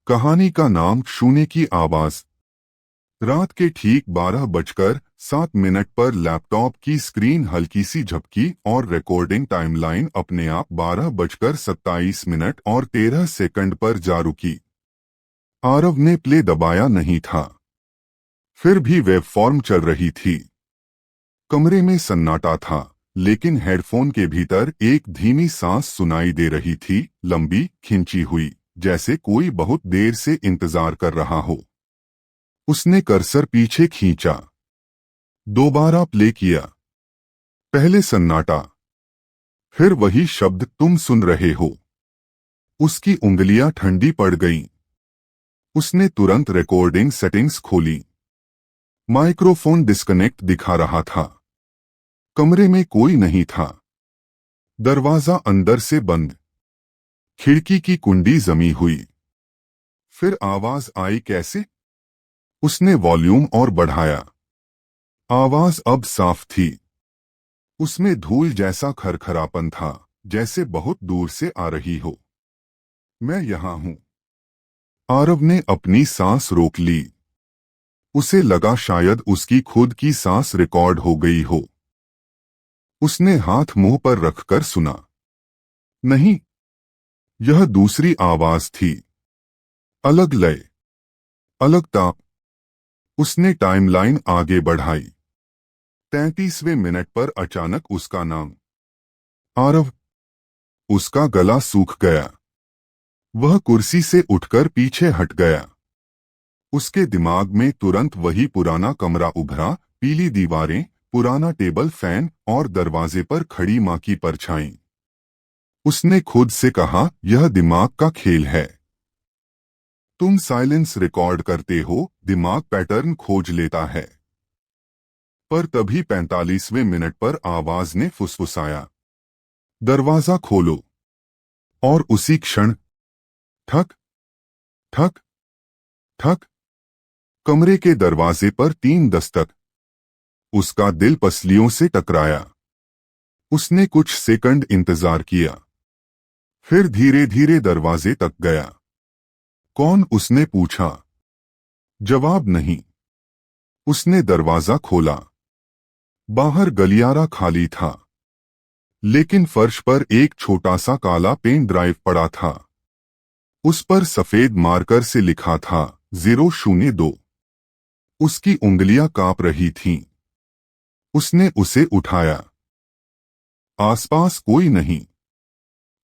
कहानी का नाम शून्य की आवाज। रात के ठीक 12:07 पर लैपटॉप की स्क्रीन हल्की सी झपकी और रिकॉर्डिंग टाइमलाइन अपने आप 12:27 और 13 पर जा रुकी। आरव ने प्ले दबाया नहीं था, फिर भी वेब फॉर्म चल रही थी। कमरे में सन्नाटा था, लेकिन हेडफोन के भीतर एक धीमी सांस सुनाई दे रही थी, लंबी, खिंची हुई, जैसे कोई बहुत देर से इंतजार कर रहा हो। उसने कर्सर पीछे खींचा, दोबारा प्ले किया। पहले सन्नाटा, फिर वही शब्द, तुम सुन रहे हो। उसकी उंगलियां ठंडी पड़ गईं। उसने तुरंत रिकॉर्डिंग सेटिंग्स खोली। माइक्रोफोन डिस्कनेक्ट दिखा रहा था। कमरे में कोई नहीं था। दरवाजा अंदर से बंद, खिड़की की कुंडी जमी हुई। फिर आवाज आई कैसे? उसने वॉल्यूम और बढ़ाया। आवाज अब साफ थी। उसमें धूल जैसा खरखरापन था, जैसे बहुत दूर से आ रही हो। मैं यहां हूं। आरव ने अपनी सांस रोक ली। उसे लगा शायद उसकी खुद की सांस रिकॉर्ड हो गई हो। उसने हाथ मुंह पर रखकर सुना। नहीं, यह दूसरी आवाज थी। अलग लय, अलग ताप। उसने टाइमलाइन आगे बढ़ाई। 33वें मिनट पर अचानक उसका नाम, आरव। उसका गला सूख गया। वह कुर्सी से उठकर पीछे हट गया। उसके दिमाग में तुरंत वही पुराना कमरा उभरा, पीली दीवारें, पुराना टेबल फैन और दरवाजे पर खड़ी मां की परछाई। उसने खुद से कहा, यह दिमाग का खेल है। तुम साइलेंस रिकॉर्ड करते हो, दिमाग पैटर्न खोज लेता है। पर तभी 45वें मिनट पर आवाज ने फुसफुसाया, दरवाजा खोलो। और उसी क्षण, ठक ठक ठक, कमरे के दरवाजे पर 3 दस्तक। उसका दिल पसलियों से टकराया। उसने कुछ सेकंड इंतजार किया, फिर धीरे धीरे दरवाजे तक गया। कौन? उसने पूछा। जवाब नहीं। उसने दरवाजा खोला। बाहर गलियारा खाली था, लेकिन फर्श पर एक छोटा सा काला पेन ड्राइव पड़ा था। उस पर सफेद मार्कर से लिखा था 002। उसकी उंगलियां कांप रही थीं। उसने उसे उठाया। आसपास कोई नहीं।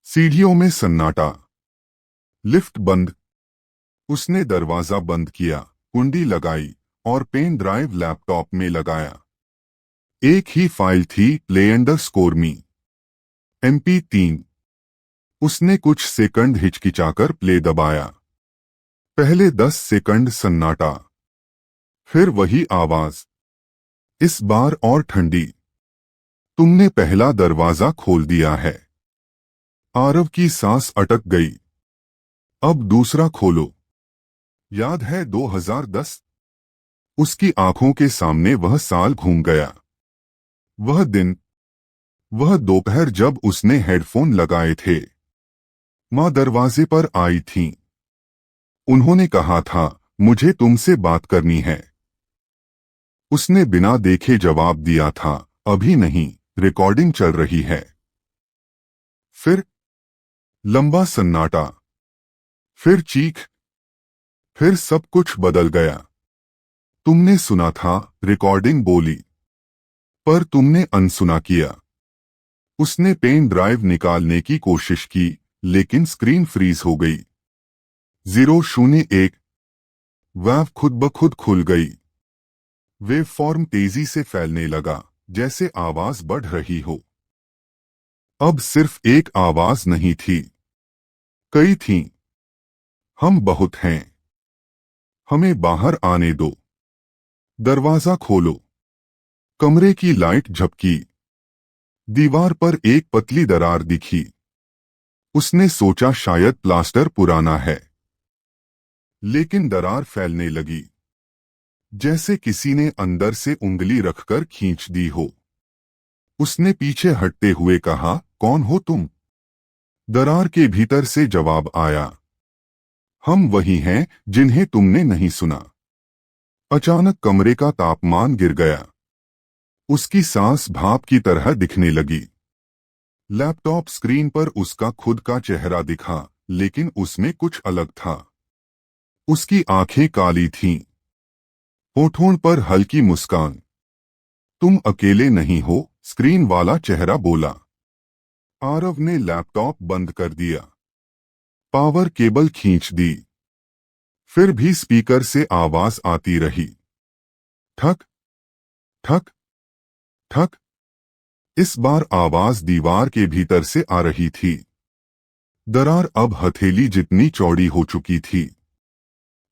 सीढ़ियों में सन्नाटा। लिफ्ट बंद। उसने दरवाजा बंद किया, कुंडी लगाई और पेन ड्राइव लैपटॉप में लगाया। एक ही फाइल थी, प्ले_मी MP3। उसने कुछ सेकंड हिचकिचाकर प्ले दबाया। पहले 10 सेकंड सन्नाटा, फिर वही आवाज, इस बार और ठंडी। तुमने पहला दरवाजा खोल दिया है। आरव की सांस अटक गई। अब दूसरा खोलो। याद है 2010? उसकी आंखों के सामने वह साल घूम गया। वह दिन, वह दोपहर जब उसने हेडफोन लगाए थे। मां दरवाजे पर आई थीं। उन्होंने कहा था, मुझे तुमसे बात करनी है। उसने बिना देखे जवाब दिया था, अभी नहीं, रिकॉर्डिंग चल रही है। फिर लंबा सन्नाटा, फिर चीख, फिर सब कुछ बदल गया। तुमने सुना था, रिकॉर्डिंग बोली, पर तुमने अनसुना किया। उसने पेन ड्राइव निकालने की कोशिश की, लेकिन स्क्रीन फ्रीज हो गई। 001। वेव खुद ब खुद खुल गई। वेव फॉर्म तेजी से फैलने लगा, जैसे आवाज बढ़ रही हो। अब सिर्फ एक आवाज नहीं थी, कई थीं। हम बहुत हैं। हमें बाहर आने दो। दरवाजा खोलो। कमरे की लाइट झपकी। दीवार पर एक पतली दरार दिखी। उसने सोचा शायद प्लास्टर पुराना है, लेकिन दरार फैलने लगी, जैसे किसी ने अंदर से उंगली रखकर खींच दी हो। उसने पीछे हटते हुए कहा, कौन हो तुम? दरार के भीतर से जवाब आया, हम वही हैं जिन्हें तुमने नहीं सुना। अचानक कमरे का तापमान गिर गया। उसकी सांस भाप की तरह दिखने लगी। लैपटॉप स्क्रीन पर उसका खुद का चेहरा दिखा, लेकिन उसमें कुछ अलग था। उसकी आंखें काली थीं, होठों पर हल्की मुस्कान। तुम अकेले नहीं हो, स्क्रीन वाला चेहरा बोला। आरव ने लैपटॉप बंद कर दिया, पावर केबल खींच दी। फिर भी स्पीकर से आवाज आती रही, ठक ठक ठक। इस बार आवाज दीवार के भीतर से आ रही थी। दरार अब हथेली जितनी चौड़ी हो चुकी थी।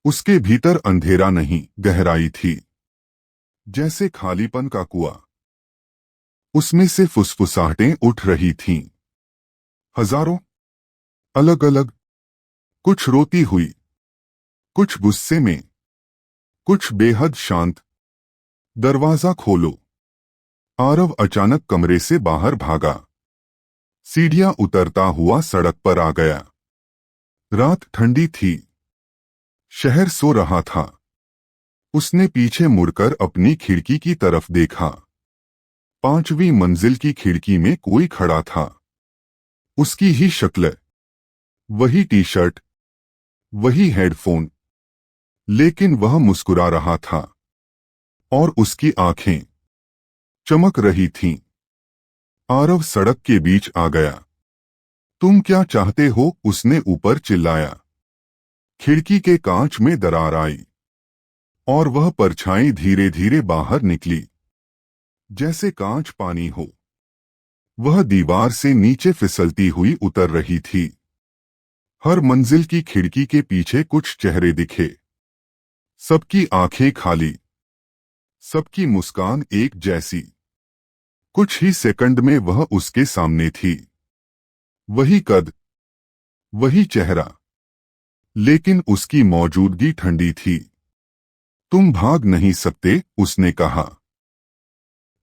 उसके भीतर अंधेरा नहीं, गहराई थी, जैसे खालीपन का कुआं। उसमें से फुसफुसाहटें उठ रही थीं, हजारों, अलग अलग। कुछ रोती हुई, कुछ गुस्से में, कुछ बेहद शांत। दरवाजा खोलो। आरव अचानक कमरे से बाहर भागा। सीढ़ियां उतरता हुआ सड़क पर आ गया। रात ठंडी थी, शहर सो रहा था। उसने पीछे मुड़कर अपनी खिड़की की तरफ देखा। 5वीं मंजिल की खिड़की में कोई खड़ा था। उसकी ही शक्ल, वही टी शर्ट, वही हेडफोन, लेकिन वह मुस्कुरा रहा था और उसकी आंखें चमक रही थीं। आरव सड़क के बीच आ गया। तुम क्या चाहते हो? उसने ऊपर चिल्लाया। खिड़की के कांच में दरार आई और वह परछाई धीरे धीरे बाहर निकली, जैसे कांच पानी हो। वह दीवार से नीचे फिसलती हुई उतर रही थी। हर मंजिल की खिड़की के पीछे कुछ चेहरे दिखे, सबकी आंखें खाली, सबकी मुस्कान एक जैसी। कुछ ही सेकंड में वह उसके सामने थी। वही कद, वही चेहरा, लेकिन उसकी मौजूदगी ठंडी थी। तुम भाग नहीं सकते, उसने कहा।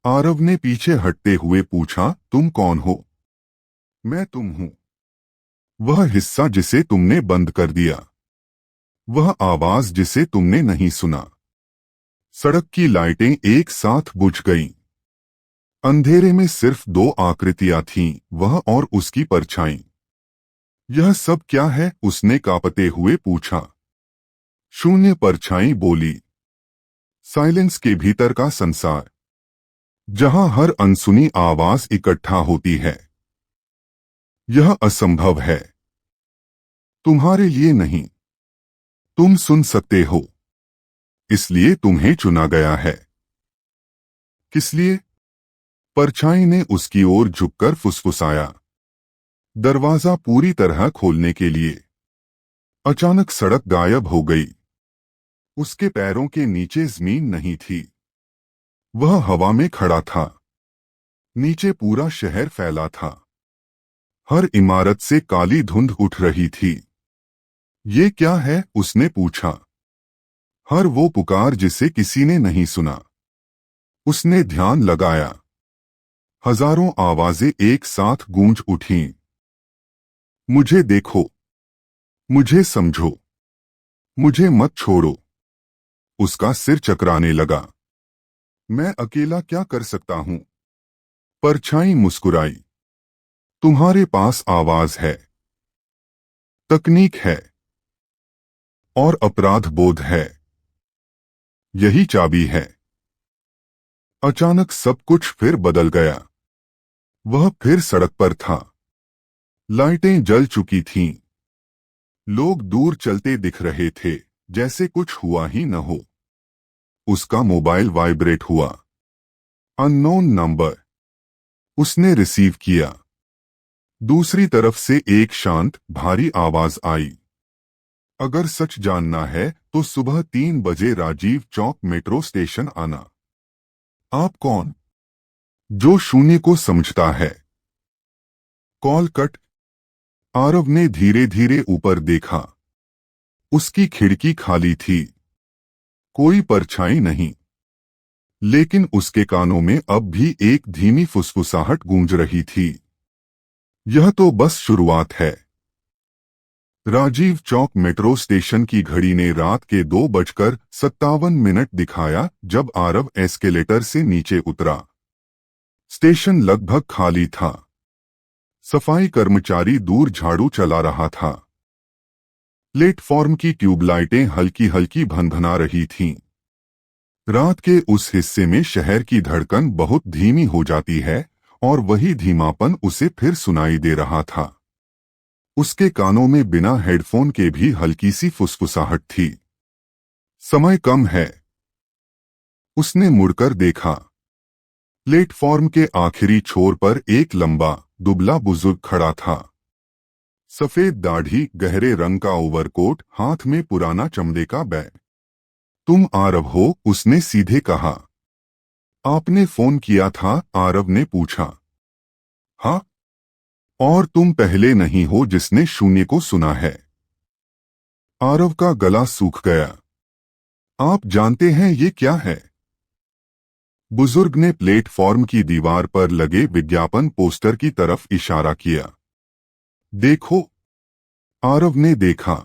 आरव ने पीछे हटते हुए पूछा, तुम कौन हो? मैं तुम हूं। वह हिस्सा जिसे तुमने बंद कर दिया, वह आवाज जिसे तुमने नहीं सुना। सड़क की लाइटें एक साथ बुझ गईं। अंधेरे में सिर्फ 2 आकृतियां थीं, वह और उसकी परछाई। यह सब क्या है? उसने कांपते हुए पूछा। शून्य, परछाई बोली। साइलेंस के भीतर का संसार, जहां हर अनसुनी आवाज इकट्ठा होती है। यह असंभव है। तुम्हारे लिए नहीं। तुम सुन सकते हो, इसलिए तुम्हें चुना गया है। किस लिए? परछाई ने उसकी ओर झुककर फुसफुसाया। दरवाजा पूरी तरह खोलने के लिए। अचानक सड़क गायब हो गई। उसके पैरों के नीचे जमीन नहीं थी। वह हवा में खड़ा था। नीचे पूरा शहर फैला था। हर इमारत से काली धुंध उठ रही थी। ये क्या है? उसने पूछा। हर वो पुकार जिसे किसी ने नहीं सुना। उसने ध्यान लगाया। हजारों आवाजें एक साथ गूंज उठीं। मुझे देखो, मुझे समझो, मुझे मत छोड़ो। उसका सिर चकराने लगा। मैं अकेला क्या कर सकता हूं? परछाई मुस्कुराई। तुम्हारे पास आवाज है, तकनीक है, और अपराध बोध है। यही चाबी है। अचानक सब कुछ फिर बदल गया। वह फिर सड़क पर था। लाइटें जल चुकी थीं। लोग दूर चलते दिख रहे थे, जैसे कुछ हुआ ही न हो। उसका मोबाइल वाइब्रेट हुआ। Unknown number. उसने रिसीव किया। दूसरी तरफ से एक शांत, भारी आवाज आई। अगर सच जानना है तो सुबह 3 बजे राजीव चौक मेट्रो स्टेशन आना। आप कौन? जो शून्य को समझता है। Call cut. आरव ने धीरे धीरे ऊपर देखा। उसकी खिड़की खाली थी। कोई परछाई नहीं। लेकिन उसके कानों में अब भी एक धीमी फुसफुसाहट गूंज रही थी। यह तो बस शुरुआत है। राजीव चौक मेट्रो स्टेशन की घड़ी ने रात के 2:57 दिखाया जब आरव एस्केलेटर से नीचे उतरा। स्टेशन लगभग खाली था। सफाई कर्मचारी दूर झाड़ू चला रहा था। प्लेटफॉर्म की ट्यूबलाइटें हल्की हल्की भनभना रही थीं। रात के उस हिस्से में शहर की धड़कन बहुत धीमी हो जाती है और वही धीमापन उसे फिर सुनाई दे रहा था। उसके कानों में बिना हेडफोन के भी हल्की सी फुसफुसाहट थी। समय कम है। उसने मुड़कर देखा। प्लेटफॉर्म के आखिरी छोर पर एक लंबा दुबला बुजुर्ग खड़ा था। सफेद दाढ़ी, गहरे रंग का ओवरकोट, हाथ में पुराना चमड़े का बैग। तुम आरव हो? उसने सीधे कहा। आपने फोन किया था? आरव ने पूछा। हाँ। और तुम पहले नहीं हो जिसने शून्य को सुना है। आरव का गला सूख गया। आप जानते हैं ये क्या है? बुजुर्ग ने प्लेटफॉर्म की दीवार पर लगे विज्ञापन पोस्टर की तरफ इशारा किया। देखो। आरव ने देखा।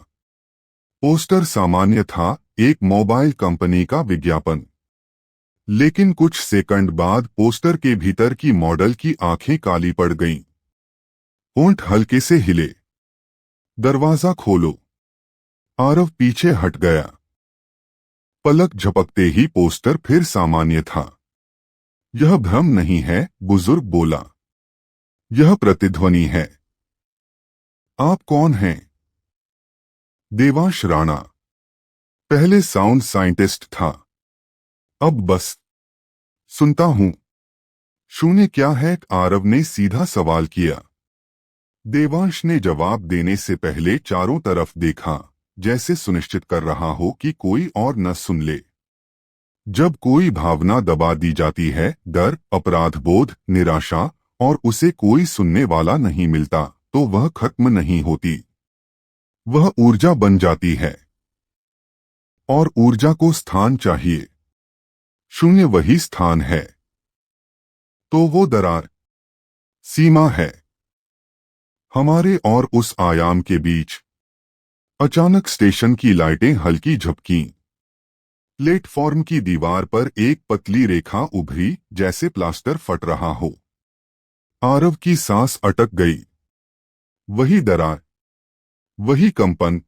पोस्टर सामान्य था, एक मोबाइल कंपनी का विज्ञापन। लेकिन कुछ सेकंड बाद पोस्टर के भीतर की मॉडल की आंखें काली पड़ गईं। होंठ हल्के से हिले। दरवाजा खोलो। आरव पीछे हट गया। पलक झपकते ही पोस्टर फिर सामान्य था। यह भ्रम नहीं है, बुजुर्ग बोला। यह प्रतिध्वनि है। आप कौन हैं? देवांश राणा। पहले साउंड साइंटिस्ट था, अब बस सुनता हूं। शून्य क्या है? आरव ने सीधा सवाल किया। देवांश ने जवाब देने से पहले चारों तरफ देखा, जैसे सुनिश्चित कर रहा हो कि कोई और न सुन ले। जब कोई भावना दबा दी जाती है, डर, अपराधबोध, निराशा, और उसे कोई सुनने वाला नहीं मिलता, तो वह खत्म नहीं होती। वह ऊर्जा बन जाती है। और ऊर्जा को स्थान चाहिए। शून्य वही स्थान है। तो वो दरार, सीमा है। हमारे और उस आयाम के बीच। अचानक स्टेशन की लाइटें हल्की झपकीं। प्लेटफॉर्म की दीवार पर एक पतली रेखा उभरी, जैसे प्लास्टर फट रहा हो। आरव की सांस अटक गई। वही दरार, वही कंपन।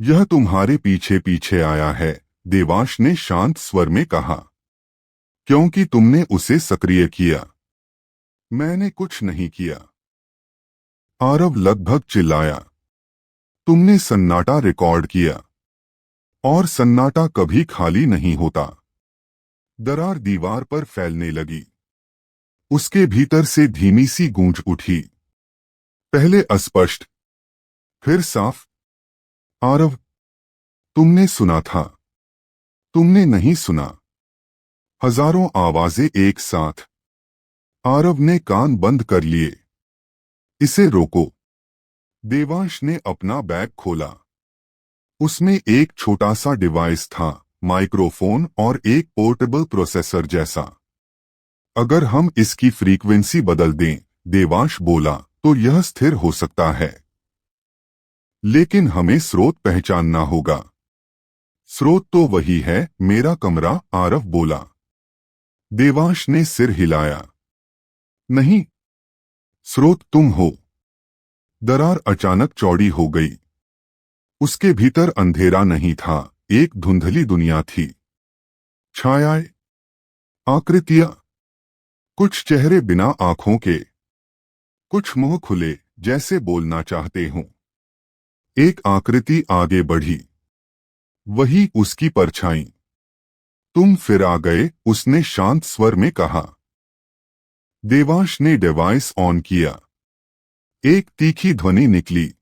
यह तुम्हारे पीछे पीछे आया है, देवांश ने शांत स्वर में कहा। क्योंकि तुमने उसे सक्रिय किया। मैंने कुछ नहीं किया। आरव लगभग चिल्लाया। तुमने सन्नाटा रिकॉर्ड किया। और सन्नाटा कभी खाली नहीं होता। दरार दीवार पर फैलने लगी। उसके भीतर से धीमी सी गूंज उठी। पहले अस्पष्ट, फिर साफ। आरव, तुमने सुना था। तुमने नहीं सुना। हजारों आवाजें एक साथ। आरव ने कान बंद कर लिए। इसे रोको। देवांश ने अपना बैग खोला। उसमें एक छोटा सा डिवाइस था, माइक्रोफोन और एक पोर्टेबल प्रोसेसर जैसा। अगर हम इसकी फ्रीक्वेंसी बदल दें, देवांश बोला, तो यह स्थिर हो सकता है। लेकिन हमें स्रोत पहचानना होगा। स्रोत तो वही है, मेरा कमरा, आरव बोला। देवांश ने सिर हिलाया। नहीं, स्रोत तुम हो। दरार अचानक चौड़ी हो गई। उसके भीतर अंधेरा नहीं था, एक धुंधली दुनिया थी। छायाएं, आकृतियां, कुछ चेहरे बिना आंखों के, कुछ मुंह खुले, जैसे बोलना चाहते हों। एक आकृति आगे बढ़ी। वही उसकी परछाई। तुम फिर आ गए, उसने शांत स्वर में कहा। देवांश ने डिवाइस ऑन किया। एक तीखी ध्वनि निकली।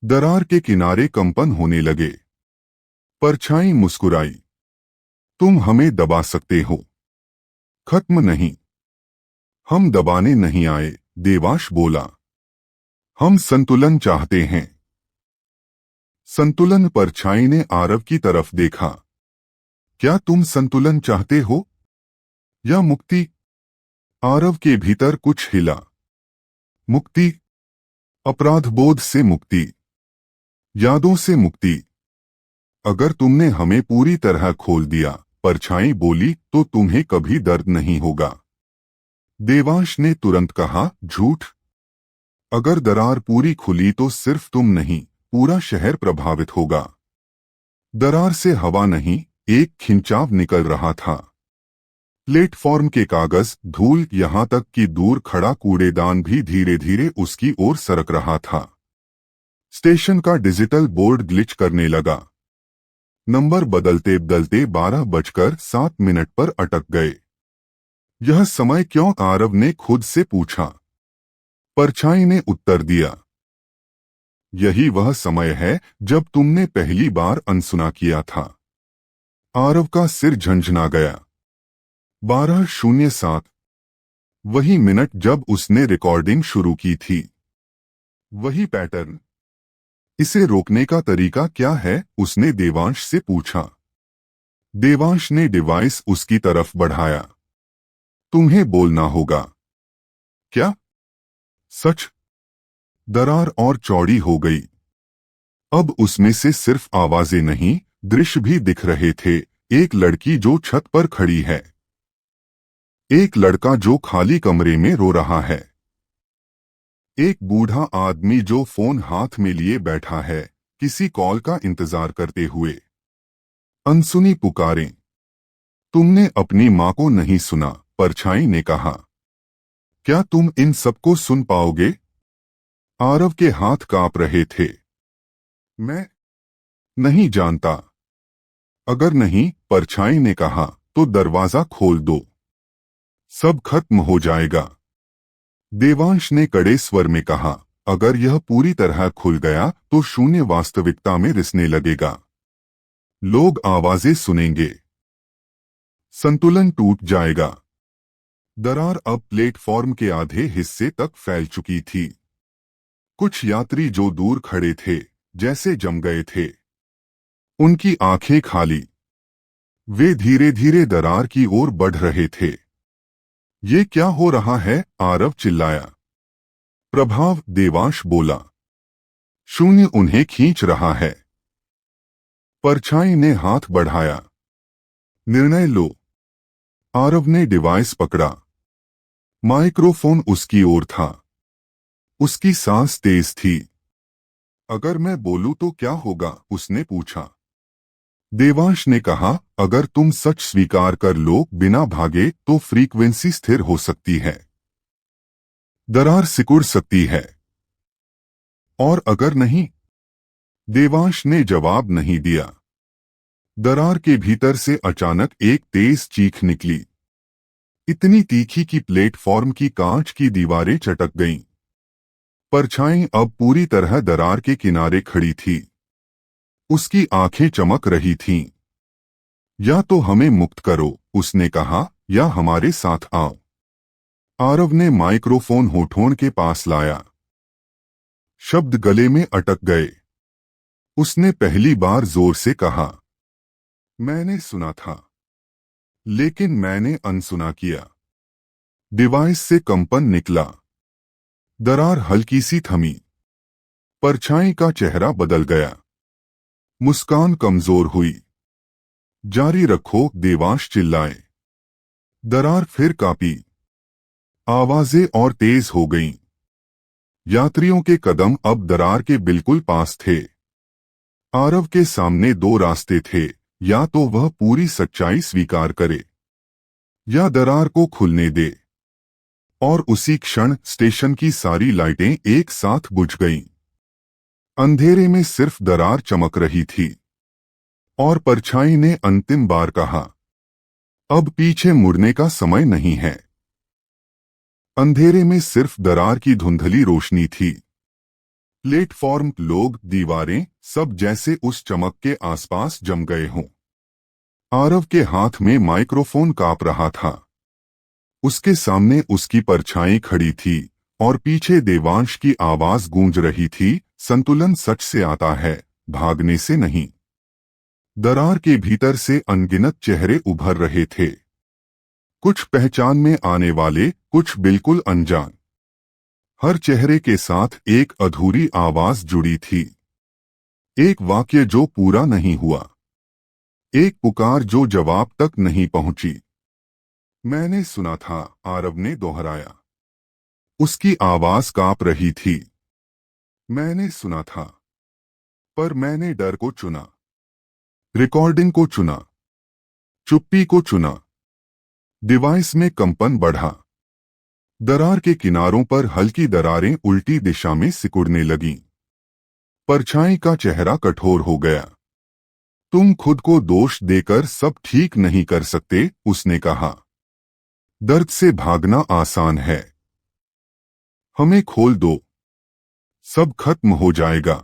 दरार के किनारे कंपन होने लगे। परछाई मुस्कुराई। तुम हमें दबा सकते हो। खत्म नहीं। हम दबाने नहीं आए, देवांश बोला। हम संतुलन चाहते हैं। संतुलन? परछाई ने आरव की तरफ देखा। क्या तुम संतुलन चाहते हो? या मुक्ति? आरव के भीतर कुछ हिला। मुक्ति? अपराधबोध से मुक्ति। यादों से मुक्ति। अगर तुमने हमें पूरी तरह खोल दिया, परछाई बोली, तो तुम्हें कभी दर्द नहीं होगा। देवांश ने तुरंत कहा, झूठ। अगर दरार पूरी खुली तो सिर्फ तुम नहीं, पूरा शहर प्रभावित होगा। दरार से हवा नहीं, एक खिंचाव निकल रहा था। प्लेटफॉर्म के कागज, धूल, यहां तक कि दूर खड़ा कूड़ेदान भी धीरे धीरे उसकी ओर सरक रहा था। स्टेशन का डिजिटल बोर्ड ग्लिच करने लगा। नंबर बदलते बदलते 12:07 पर अटक गए। यह समय क्यों? आरव ने खुद से पूछा। परछाई ने उत्तर दिया, यही वह समय है जब तुमने पहली बार अनसुना किया था। आरव का सिर झंझना गया। 12:07, वही मिनट जब उसने रिकॉर्डिंग शुरू की थी। वही पैटर्न। इसे रोकने का तरीका क्या है? उसने देवांश से पूछा। देवांश ने डिवाइस उसकी तरफ बढ़ाया। तुम्हें बोलना होगा। क्या? सच। दरार और चौड़ी हो गई। अब उसमें से सिर्फ आवाजें नहीं, दृश्य भी दिख रहे थे। एक लड़की जो छत पर खड़ी है। एक लड़का जो खाली कमरे में रो रहा है। एक बूढ़ा आदमी जो फोन हाथ में लिए बैठा है, किसी कॉल का इंतजार करते हुए। अनसुनी पुकारें। तुमने अपनी मां को नहीं सुना, परछाई ने कहा। क्या तुम इन सबको सुन पाओगे? आरव के हाथ कांप रहे थे। मैं नहीं जानता। अगर नहीं, परछाई ने कहा, तो दरवाजा खोल दो। सब खत्म हो जाएगा। देवांश ने कड़े स्वर में कहा, अगर यह पूरी तरह खुल गया तो शून्य वास्तविकता में रिसने लगेगा। लोग आवाजें सुनेंगे। संतुलन टूट जाएगा। दरार अब प्लेटफॉर्म के आधे हिस्से तक फैल चुकी थी। कुछ यात्री जो दूर खड़े थे, जैसे जम गए थे। उनकी आंखें खाली। वे धीरे धीरे दरार की ओर बढ़ रहे थे। ये क्या हो रहा है? आरव चिल्लाया। प्रभाव, देवांश बोला। शून्य उन्हें खींच रहा है। परछाई ने हाथ बढ़ाया। निर्णय लो। आरव ने डिवाइस पकड़ा। माइक्रोफोन उसकी ओर था। उसकी सांस तेज थी। अगर मैं बोलूं तो क्या होगा? उसने पूछा। देवांश ने कहा, अगर तुम सच स्वीकार कर लो बिना भागे तो फ्रीक्वेंसी स्थिर हो सकती है। दरार सिकुड़ सकती है। और अगर नहीं? देवांश ने जवाब नहीं दिया। दरार के भीतर से अचानक एक तेज चीख निकली। इतनी तीखी कि प्लेटफॉर्म की कांच की दीवारें चटक गईं। परछाई अब पूरी तरह दरार के किनारे खड़ी थी। उसकी आंखें चमक रही थीं। या तो हमें मुक्त करो, उसने कहा, या हमारे साथ आओ। आरव ने माइक्रोफोन होठों के पास लाया। शब्द गले में अटक गए। उसने पहली बार जोर से कहा, मैंने सुना था, लेकिन मैंने अनसुना किया। डिवाइस से कंपन निकला। दरार हल्की सी थमी। परछाई का चेहरा बदल गया। मुस्कान कमजोर हुई। जारी रखो, देवांश चिल्लाए। दरार फिर कांपी। आवाजें और तेज हो गईं। यात्रियों के कदम अब दरार के बिल्कुल पास थे। आरव के सामने दो रास्ते थे, या तो वह पूरी सच्चाई स्वीकार करे, या दरार को खुलने दे। और उसी क्षण स्टेशन की सारी लाइटें एक साथ बुझ गईं। अंधेरे में सिर्फ दरार चमक रही थी। और परछाई ने अंतिम बार कहा, अब पीछे मुड़ने का समय नहीं है। अंधेरे में सिर्फ दरार की धुंधली रोशनी थी। प्लेटफॉर्म, लोग, दीवारें, सब जैसे उस चमक के आसपास जम गए हों। आरव के हाथ में माइक्रोफोन कांप रहा था। उसके सामने उसकी परछाई खड़ी थी और पीछे देवांश की आवाज गूंज रही थी, संतुलन सच से आता है, भागने से नहीं। दरार के भीतर से अनगिनत चेहरे उभर रहे थे। कुछ पहचान में आने वाले, कुछ बिल्कुल अनजान। हर चेहरे के साथ एक अधूरी आवाज जुड़ी थी। एक वाक्य जो पूरा नहीं हुआ, एक पुकार जो जवाब तक नहीं पहुंची। मैंने सुना था, आरव ने दोहराया। उसकी आवाज कांप रही थी। मैंने सुना था, पर मैंने डर को चुना, रिकॉर्डिंग को चुना, चुप्पी को चुना। डिवाइस में कंपन बढ़ा। दरार के किनारों पर हल्की दरारें उल्टी दिशा में सिकुड़ने लगीं। परछाई का चेहरा कठोर हो गया। तुम खुद को दोष देकर सब ठीक नहीं कर सकते, उसने कहा। दर्द से भागना आसान है। हमें खोल दो, सब खत्म हो जाएगा।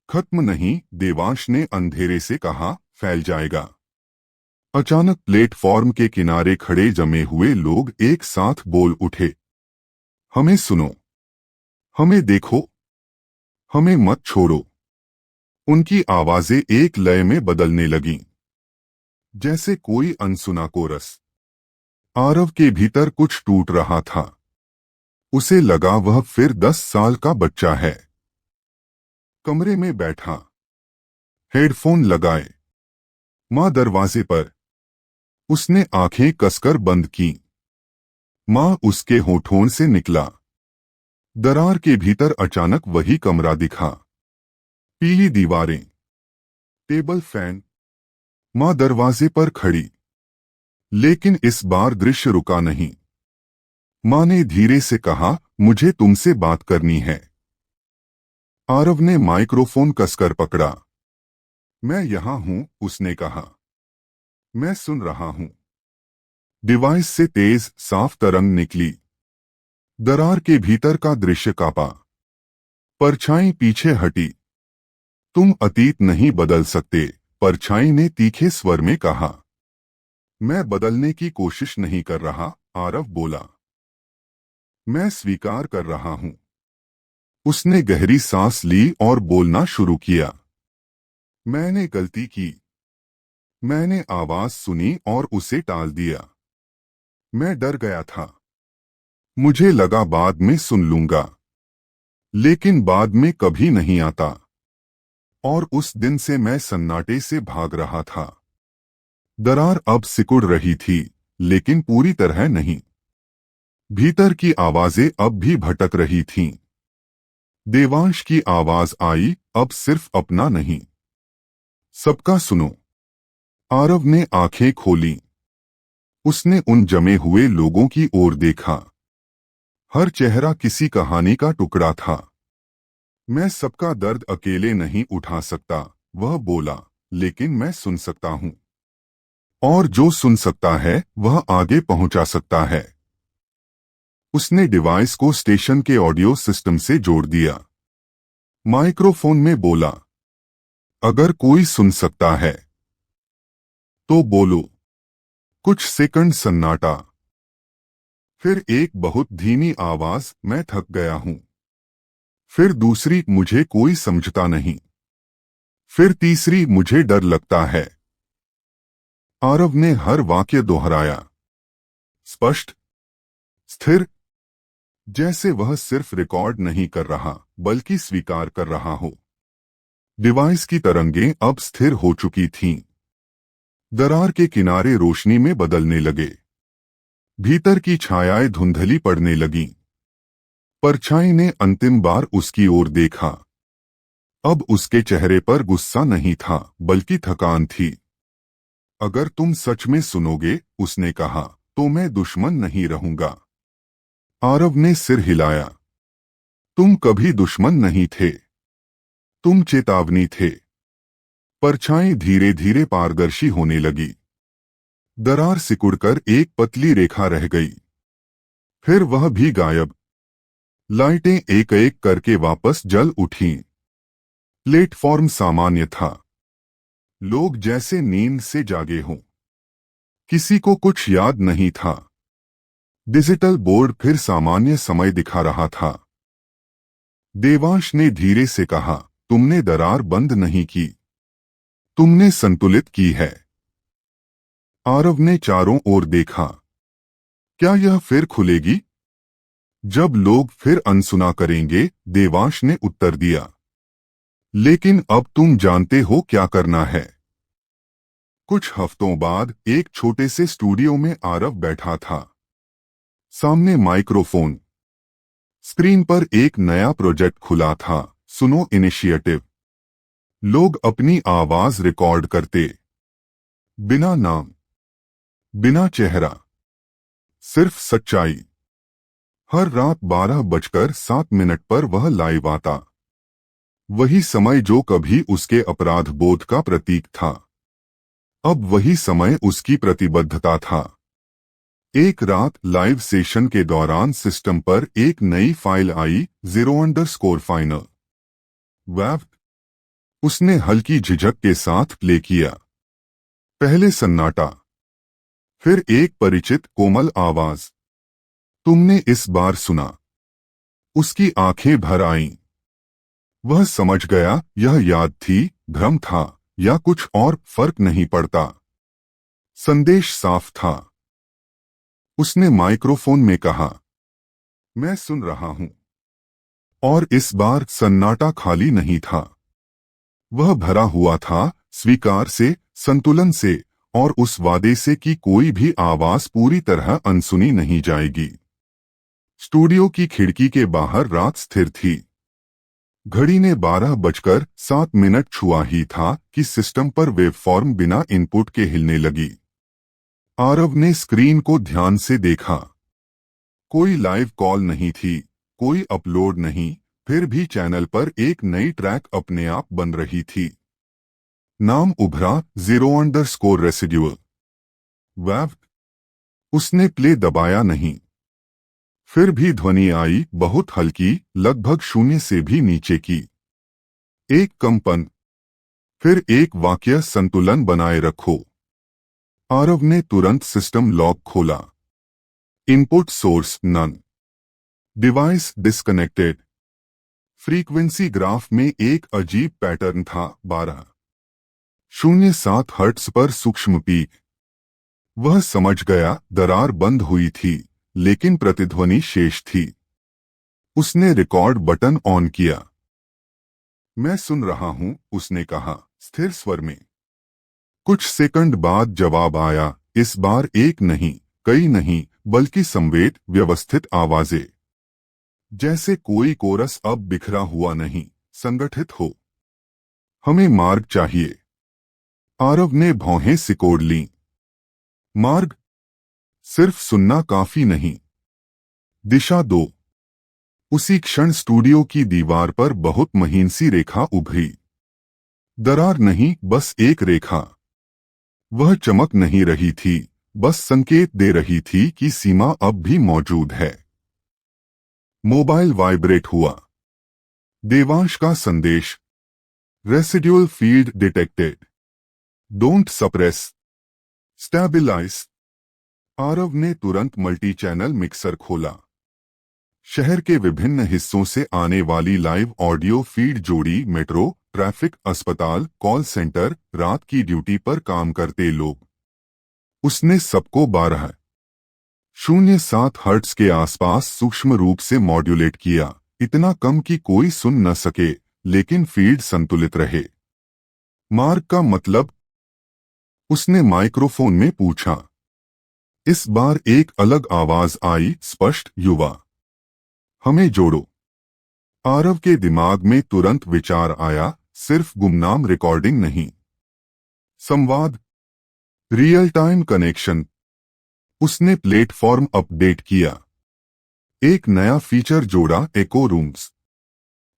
खत्म नहीं, देवांश ने अंधेरे से कहा, फैल जाएगा। अचानक प्लेटफॉर्म के किनारे खड़े जमे हुए लोग एक साथ बोल उठे। हमें सुनो, हमें देखो, हमें मत छोड़ो। उनकी आवाजें एक लय में बदलने लगीं, जैसे कोई अनसुना कोरस। आरव के भीतर कुछ टूट रहा था। उसे लगा वह फिर 10 साल का बच्चा है। कमरे में बैठा, हेडफोन लगाए, मां दरवाजे पर। उसने आंखें कसकर बंद की। मां उसके होठों से निकला। दरार के भीतर अचानक वही कमरा दिखा। पीली दीवारें, टेबल फैन, मां दरवाजे पर खड़ी। लेकिन इस बार दृश्य रुका नहीं। मां ने धीरे से कहा, मुझे तुमसे बात करनी है। आरव ने माइक्रोफोन कसकर पकड़ा। मैं यहां हूं, उसने कहा। मैं सुन रहा हूं। डिवाइस से तेज साफ तरंग निकली। दरार के भीतर का दृश्य कांपा। परछाई पीछे हटी। तुम अतीत नहीं बदल सकते, परछाई ने तीखे स्वर में कहा। मैं बदलने की कोशिश नहीं कर रहा, आरव बोला। मैं स्वीकार कर रहा हूं। उसने गहरी सांस ली और बोलना शुरू किया। मैंने गलती की। मैंने आवाज सुनी और उसे टाल दिया। मैं डर गया था। मुझे लगा बाद में सुन लूंगा। लेकिन बाद में कभी नहीं आता। और उस दिन से मैं सन्नाटे से भाग रहा था। दरार अब सिकुड़ रही थी, लेकिन पूरी तरह नहीं। भीतर की आवाजें अब भी भटक रही थीं। देवांश की आवाज आई, अब सिर्फ अपना नहीं, सबका सुनो। आरव ने आंखें खोली। उसने उन जमे हुए लोगों की ओर देखा। हर चेहरा किसी कहानी का टुकड़ा था। मैं सबका दर्द अकेले नहीं उठा सकता, वह बोला, लेकिन मैं सुन सकता हूं। और जो सुन सकता है वह आगे पहुंचा सकता है। उसने डिवाइस को स्टेशन के ऑडियो सिस्टम से जोड़ दिया। माइक्रोफोन में बोला, अगर कोई सुन सकता है तो बोलो। कुछ सेकंड सन्नाटा। फिर एक बहुत धीमी आवाज, मैं थक गया हूं। फिर दूसरी, मुझे कोई समझता नहीं। फिर तीसरी, मुझे डर लगता है। आरव ने हर वाक्य दोहराया, स्पष्ट, स्थिर, जैसे वह सिर्फ रिकॉर्ड नहीं कर रहा बल्कि स्वीकार कर रहा हो। डिवाइस की तरंगें अब स्थिर हो चुकी थीं। दरार के किनारे रोशनी में बदलने लगे। भीतर की छायाएं धुंधली पड़ने लगीं। परछाई ने अंतिम बार उसकी ओर देखा। अब उसके चेहरे पर गुस्सा नहीं था, बल्कि थकान थी। अगर तुम सच में सुनोगे, उसने कहा, तो मैं दुश्मन नहीं रहूंगा। आरव ने सिर हिलाया। तुम कभी दुश्मन नहीं थे। तुम चेतावनी थे। परछाई धीरे धीरे पारदर्शी होने लगी। दरार सिकुड़कर एक पतली रेखा रह गई। फिर वह भी गायब। लाइटें एक एक करके वापस जल उठीं। प्लेटफॉर्म सामान्य था। लोग जैसे नींद से जागे हों। किसी को कुछ याद नहीं था। डिजिटल बोर्ड फिर सामान्य समय दिखा रहा था। देवांश ने धीरे से कहा, तुमने दरार बंद नहीं की, तुमने संतुलित की है। आरव ने चारों ओर देखा। क्या यह फिर खुलेगी? जब लोग फिर अनसुना करेंगे, देवांश ने उत्तर दिया। लेकिन अब तुम जानते हो क्या करना है। कुछ हफ्तों बाद एक छोटे से स्टूडियो में आरव बैठा था। सामने माइक्रोफोन, स्क्रीन पर एक नया प्रोजेक्ट खुला था, सुनो इनिशिएटिव। लोग अपनी आवाज रिकॉर्ड करते, बिना नाम, बिना चेहरा, सिर्फ सच्चाई। हर रात 12:07 पर वह लाइव आता। वही समय जो कभी उसके अपराध बोध का प्रतीक था, अब वही समय उसकी प्रतिबद्धता था। एक रात लाइव सेशन के दौरान सिस्टम पर एक नई फाइल आई, 0_final WAV। उसने हल्की झिझक के साथ प्ले किया। पहले सन्नाटा, फिर एक परिचित कोमल आवाज, तुमने इस बार सुना। उसकी आंखें भर आईं। वह समझ गया यह याद थी, भ्रम था, या कुछ और, फर्क नहीं पड़ता। संदेश साफ था। उसने माइक्रोफोन में कहा, मैं सुन रहा हूं। और इस बार सन्नाटा खाली नहीं था। वह भरा हुआ था स्वीकार से, संतुलन से, और उस वादे से कि कोई भी आवाज पूरी तरह अनसुनी नहीं जाएगी। स्टूडियो की खिड़की के बाहर रात स्थिर थी। घड़ी ने 12:07 छुआ ही था कि सिस्टम पर वेवफॉर्म बिना इनपुट के हिलने लगी। आरव ने स्क्रीन को ध्यान से देखा। कोई लाइव कॉल नहीं थी, कोई अपलोड नहीं, फिर भी चैनल पर एक नई ट्रैक अपने आप बन रही थी। नाम उभरा, 0_residual WAV। उसने प्ले दबाया नहीं। फिर भी ध्वनि आई, बहुत हल्की, लगभग शून्य से भी नीचे की। एक कंपन, फिर एक वाक्य, संतुलन बनाए रखो। आरव ने तुरंत सिस्टम लॉग खोला। Input source none, device disconnected. Frequency graph में एक अजीब पैटर्न था, 12:07 हर्ट्ज पर सूक्ष्म पीक। वह समझ गया दरार बंद हुई थी, लेकिन प्रतिध्वनि शेष थी। उसने रिकॉर्ड बटन ऑन किया। मैं सुन रहा हूं, उसने कहा, स्थिर स्वर में। कुछ सेकंड बाद जवाब आया, इस बार एक नहीं, कई नहीं, बल्कि संवेद, व्यवस्थित आवाजें। जैसे कोई कोरस अब बिखरा हुआ नहीं, संगठित हो। हमें मार्ग चाहिए। आरव ने भौहें सिकोड़ लीं। मार्ग? सिर्फ सुनना काफी नहीं। दिशा दो। उसी क्षण स्टूडियो की दीवार पर बहुत महीन सी रेखा उभरी। दरार नहीं, बस एक रेखा। वह चमक नहीं रही थी, बस संकेत दे रही थी कि सीमा अब भी मौजूद है। मोबाइल वाइब्रेट हुआ। देवांश का संदेश, residual field detected, don't suppress, stabilise. Aarav ने तुरंत मल्टी चैनल मिक्सर खोला। शहर के विभिन्न हिस्सों से आने वाली लाइव ऑडियो फीड जोड़ी, मेट्रो, ट्रैफिक, अस्पताल, कॉल सेंटर, रात की ड्यूटी पर काम करते लोग। उसने सबको 12:07 हर्ट्ज के आसपास सूक्ष्म रूप से मॉड्यूलेट किया, इतना कम कि कोई सुन न सके, लेकिन फीड संतुलित रहे। मार्ग का मतलब? उसने माइक्रोफोन में पूछा। इस बार एक अलग आवाज आई, स्पष्ट, युवा। हमें जोड़ो। आरव के दिमाग में तुरंत विचार आया, सिर्फ गुमनाम रिकॉर्डिंग नहीं, संवाद, रियल टाइम कनेक्शन। उसने प्लेटफॉर्म अपडेट किया। एक नया फीचर जोड़ा, एको रूम्स,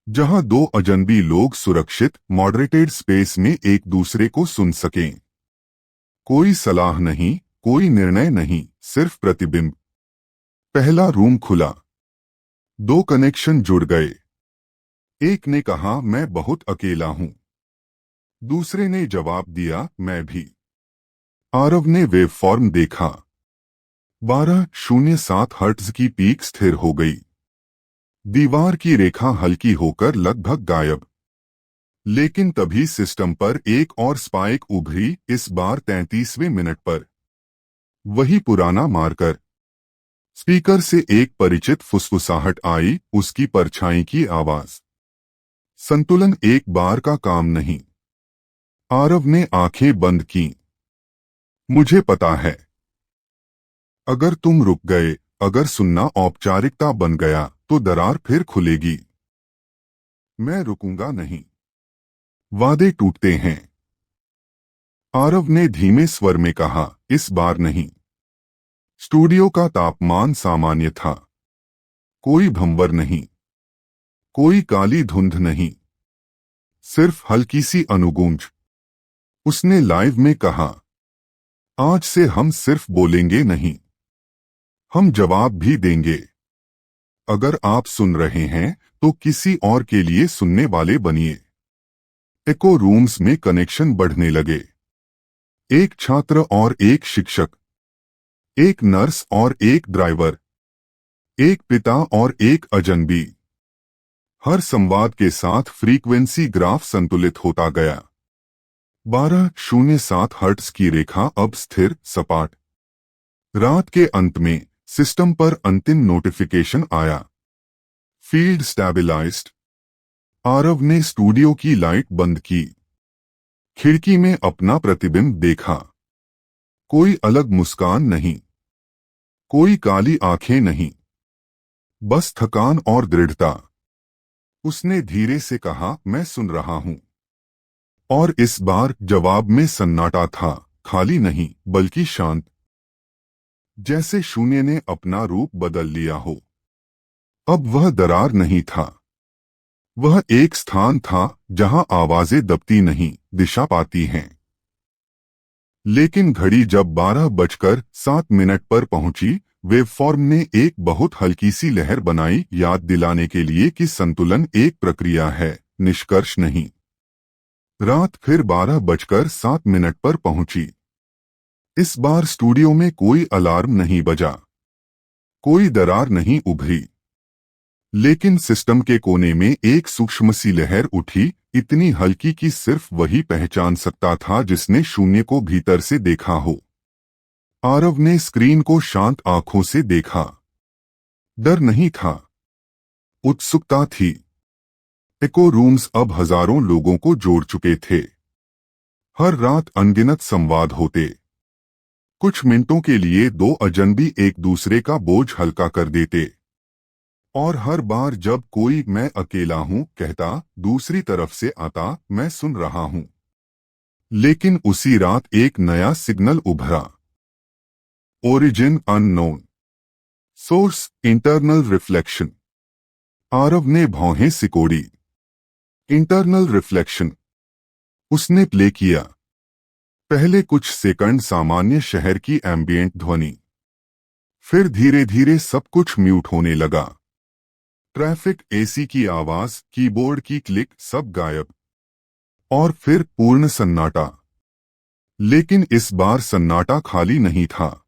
जहां दो अजनबी लोग सुरक्षित, मॉडरेटेड स्पेस में एक दूसरे को सुन सकें। कोई सलाह नहीं, कोई निर्णय नहीं, सिर्फ प्रतिबिंब। पहला रूम खुला। दो कनेक्शन जुड़ गए। एक ने कहा, मैं बहुत अकेला हूं। दूसरे ने जवाब दिया, मैं भी। आरव ने वेवफॉर्म देखा। 12:07 हर्ट्ज की पीक स्थिर हो गई। दीवार की रेखा हल्की होकर लगभग गायब। लेकिन तभी सिस्टम पर एक और स्पाइक उभरी, इस बार 33वें मिनट पर। वही पुराना मार्कर। स्पीकर से एक परिचित फुसफुसाहट आई, उसकी परछाई की आवाज। संतुलन एक बार का काम नहीं। आरव ने आंखें बंद की। मुझे पता है, अगर तुम रुक गए, अगर सुनना औपचारिकता बन गया, तो दरार फिर खुलेगी। मैं रुकूंगा नहीं। वादे टूटते हैं। आरव ने धीमे स्वर में कहा, इस बार नहीं। स्टूडियो का तापमान सामान्य था। कोई भंवर नहीं, कोई काली धुंध नहीं, सिर्फ हल्की सी अनुगूंज। उसने लाइव में कहा, आज से हम सिर्फ बोलेंगे नहीं, हम जवाब भी देंगे। अगर आप सुन रहे हैं तो किसी और के लिए सुनने वाले बनिए। एको रूम्स में कनेक्शन बढ़ने लगे। एक छात्र और एक शिक्षक, एक नर्स और एक ड्राइवर, एक पिता और एक अजनबी। हर संवाद के साथ फ्रीक्वेंसी ग्राफ संतुलित होता गया। 1207 हर्ट्ज की रेखा अब स्थिर, सपाट। रात के अंत में सिस्टम पर अंतिम नोटिफिकेशन आया। Field stabilised. आरव ने स्टूडियो की लाइट बंद की। खिड़की में अपना प्रतिबिंब देखा। कोई अलग मुस्कान नहीं, कोई काली आंखें नहीं, बस थकान और दृढ़ता। उसने धीरे से कहा, मैं सुन रहा हूं। और इस बार जवाब में सन्नाटा था, खाली नहीं बल्कि शांत। जैसे शून्य ने अपना रूप बदल लिया हो। अब वह दरार नहीं था। वह एक स्थान था जहां आवाजें दबती नहीं, दिशा पाती हैं। लेकिन घड़ी जब 12:07 पर पहुंची, वेवफॉर्म ने एक बहुत हल्की सी लहर बनाई, याद दिलाने के लिए कि संतुलन एक प्रक्रिया है, निष्कर्ष नहीं। रात फिर 12:07 पर पहुंची। इस बार स्टूडियो में कोई अलार्म नहीं बजा, कोई दरार नहीं उभरी। लेकिन सिस्टम के कोने में एक सूक्ष्म सी लहर उठी, इतनी हल्की कि सिर्फ वही पहचान सकता था जिसने शून्य को भीतर से देखा हो। आरव ने स्क्रीन को शांत आंखों से देखा। डर नहीं था, उत्सुकता थी। एको रूम्स अब हजारों लोगों को जोड़ चुके थे। हर रात अनगिनत संवाद होते। कुछ मिनटों के लिए दो अजनबी एक दूसरे का बोझ हल्का कर देते। और हर बार जब कोई मैं अकेला हूं कहता, दूसरी तरफ से आता, मैं सुन रहा हूं। लेकिन उसी रात एक नया सिग्नल उभरा। Origin unknown, source internal reflection. Aarav ने भौहें सिकोड़ी। Internal reflection. उसने प्ले किया। पहले कुछ सेकंड सामान्य शहर की एम्बिएंट ध्वनि। फिर धीरे धीरे सब कुछ म्यूट होने लगा। ट्रैफिक, एसी की आवाज, कीबोर्ड की क्लिक, सब गायब। और फिर पूर्ण सन्नाटा। लेकिन इस बार सन्नाटा खाली नहीं था।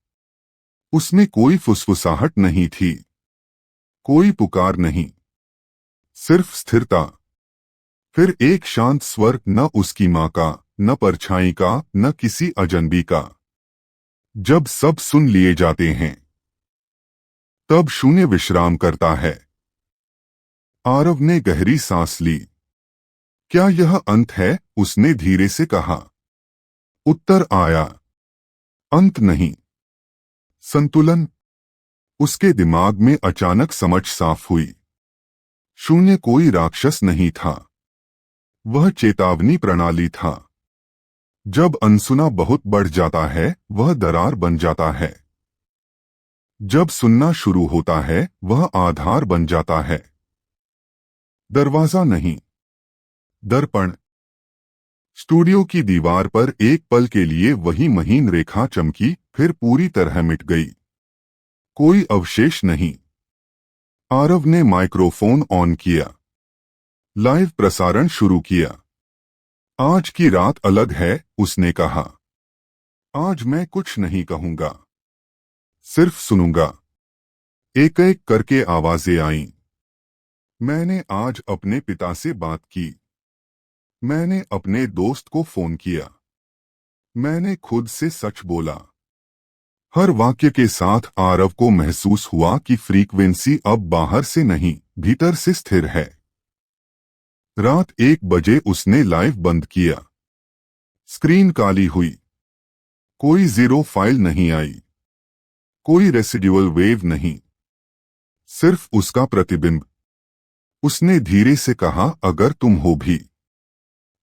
उसमें कोई फुसफुसाहट नहीं थी, कोई पुकार नहीं, सिर्फ स्थिरता। फिर एक शांत स्वर, न उसकी मां का, न परछाई का, न किसी अजनबी का। जब सब सुन लिए जाते हैं, तब शून्य विश्राम करता है। आरव ने गहरी सांस ली। क्या यह अंत है? उसने धीरे से कहा। उत्तर आया, अंत नहीं, संतुलन। उसके दिमाग में अचानक समझ साफ हुई। शून्य कोई राक्षस नहीं था, वह चेतावनी प्रणाली था। जब अनसुना बहुत बढ़ जाता है, वह दरार बन जाता है। जब सुनना शुरू होता है, वह आधार बन जाता है। दरवाजा नहीं, दर्पण। स्टूडियो की दीवार पर एक पल के लिए वही महीन रेखा चमकी, फिर पूरी तरह मिट गई। कोई अवशेष नहीं। आरव ने माइक्रोफोन ऑन किया। लाइव प्रसारण शुरू किया। आज की रात अलग है, उसने कहा। आज मैं कुछ नहीं कहूंगा, सिर्फ सुनूंगा। एक एक करके आवाजें आईं। मैंने आज अपने पिता से बात की। मैंने अपने दोस्त को फोन किया। मैंने खुद से सच बोला। हर वाक्य के साथ आरव को महसूस हुआ कि फ्रीक्वेंसी अब बाहर से नहीं, भीतर से स्थिर है। रात 1 बजे उसने लाइव बंद किया। स्क्रीन काली हुई। कोई जीरो फाइल नहीं आई, कोई रेसिड्यूअल वेव नहीं, सिर्फ उसका प्रतिबिंब। उसने धीरे से कहा, अगर तुम हो भी,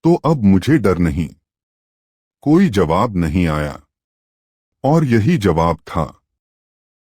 तो अब मुझे डर नहीं। कोई जवाब नहीं आया। और यही जवाब था।